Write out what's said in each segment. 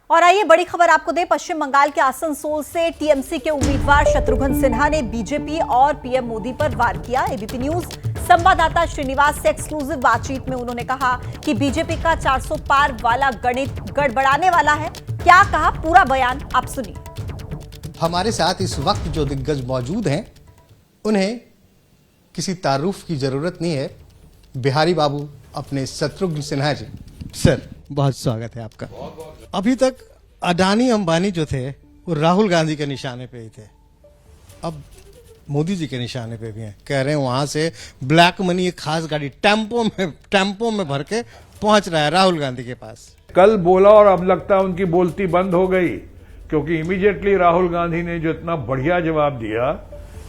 और आइए बड़ी खबर आपको दे। पश्चिम बंगाल के आसनसोल से टीएमसी के उम्मीदवार शत्रुघ्न सिन्हा ने बीजेपी और पीएम मोदी पर वार किया। एबीपी न्यूज संवाददाता श्रीनिवास से एक्सक्लूसिव बातचीत में उन्होंने कहा कि बीजेपी का 400 पार वाला गणित गड़बड़ाने वाला है। क्या कहा, पूरा बयान आप सुनिए। हमारे साथ इस वक्त जो दिग्गज मौजूद हैं, उन्हें किसी तारुफ की जरूरत नहीं है। बिहारी बाबू अपने शत्रुघ्न सिन्हा जी। सर, बहुत स्वागत है आपका। अभी तक अडानी अंबानी जो थे वो राहुल गांधी के निशाने पे ही थे, अब मोदी जी के निशाने पे भी हैं। कह रहे हैं वहां से ब्लैक मनी एक खास गाड़ी टेम्पो में भर के पहुंच रहा है राहुल गांधी के पास। कल बोला और अब लगता है उनकी बोलती बंद हो गई, क्योंकि इमीडिएटली राहुल गांधी ने जो इतना बढ़िया जवाब दिया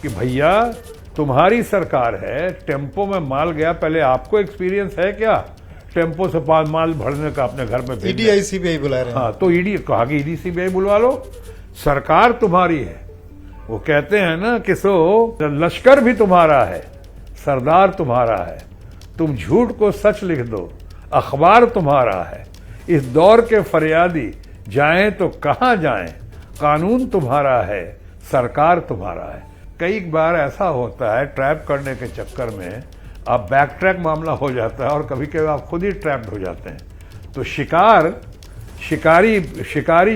कि भैया तुम्हारी सरकार है, टेम्पो में माल गया, पहले आपको एक्सपीरियंस है क्या टेम्पो से माल भरने का अपने घर में? ईडी सीबीआई बुला रहे हैं। हाँ, तो ईडी कहा कि ईडी सीबीआई बुलवा लो, सरकार तुम्हारी है। वो कहते हैं ना कि लश्कर भी तुम्हारा है, सरदार तुम्हारा है, तुम झूठ को सच लिख दो, अखबार तुम्हारा है। इस दौर के फरियादी जाएं तो कहां जाएं, कानून तुम्हारा है, सरकार तुम्हारा है। कई बार ऐसा होता है ट्रैप करने के चक्कर में आप बैक ट्रैक मामला हो जाता है और कभी कभी आप खुद ही ट्रैप्ड हो जाते हैं। तो शिकारी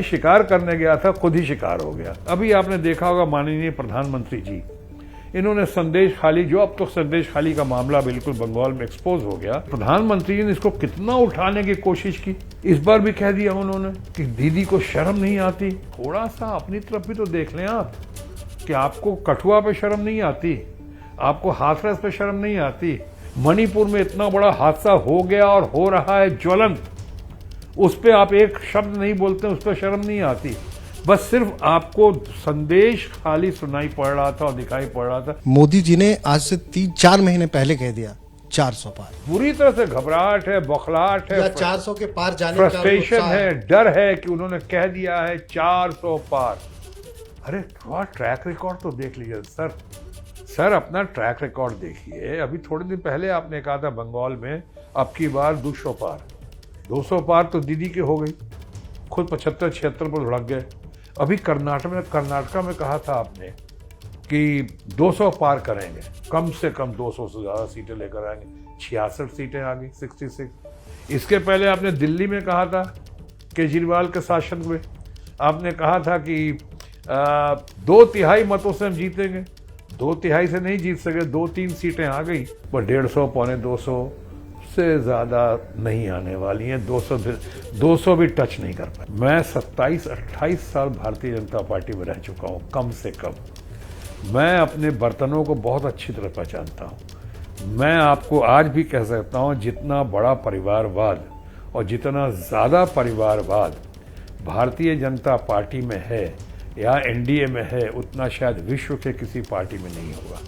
शिकार करने गया था, खुद ही शिकार हो गया। अभी आपने देखा होगा माननीय प्रधानमंत्री जी, इन्होंने संदेश खाली, जो अब तो संदेश खाली का मामला बिल्कुल बंगाल में एक्सपोज हो गया, प्रधानमंत्री जी ने इसको कितना उठाने की कोशिश की। इस बार भी कह दिया उन्होंने कि दीदी को शर्म नहीं आती। थोड़ा सा अपनी तरफ भी तो देख लें आप, कि आपको कठुआ पे शर्म नहीं आती, आपको हाथरस पे शर्म नहीं आती। मणिपुर में इतना बड़ा हादसा हो गया और हो रहा है ज्वलंत, उस पे आप एक शब्द नहीं बोलते, उस पर शर्म नहीं आती। बस सिर्फ आपको संदेश खाली सुनाई पड़ रहा था और दिखाई पड़ रहा था। मोदी जी ने आज से 3-4 महीने पहले कह दिया 400 पार। पूरी तरह से घबराहट है, बौखलाहट है, 400 के पार जाने का फ्रस्ट्रेशन है, डर है कि उन्होंने कह दिया है 400 पार। अरे थोड़ा ट्रैक रिकॉर्ड तो देख लीजिए सर, अपना ट्रैक रिकॉर्ड देखिए। अभी थोड़े दिन पहले आपने कहा था बंगाल में अब की बार 200 पार, 200 पार तो दीदी के हो गई, खुद 75-76 पर धुड़क गए। अभी कर्नाटका में कहा था आपने कि 200 पार करेंगे, कम से कम 200 से ज़्यादा सीटें लेकर आएंगे। 66 सीटें आ गई, 66। इसके पहले आपने दिल्ली में कहा था, केजरीवाल के शासन में आपने कहा था कि 2/3 मतों से हम जीतेंगे। 2/3 से नहीं जीत सके, 2-3 सीटें आ गई, पर 150 पौने 200 से ज्यादा नहीं आने वाली हैं। 200 भी टच नहीं कर पाए। मैं 27-28 साल भारतीय जनता पार्टी में रह चुका हूं, कम से कम। मैं अपने बर्तनों को बहुत अच्छी तरह पहचानता हूं। मैं आपको आज भी कह सकता हूं, जितना बड़ा परिवारवाद और जितना ज्यादा परिवारवाद भारतीय जनता पार्टी में है या एनडीए में है, उतना शायद विश्व के किसी पार्टी में नहीं होगा।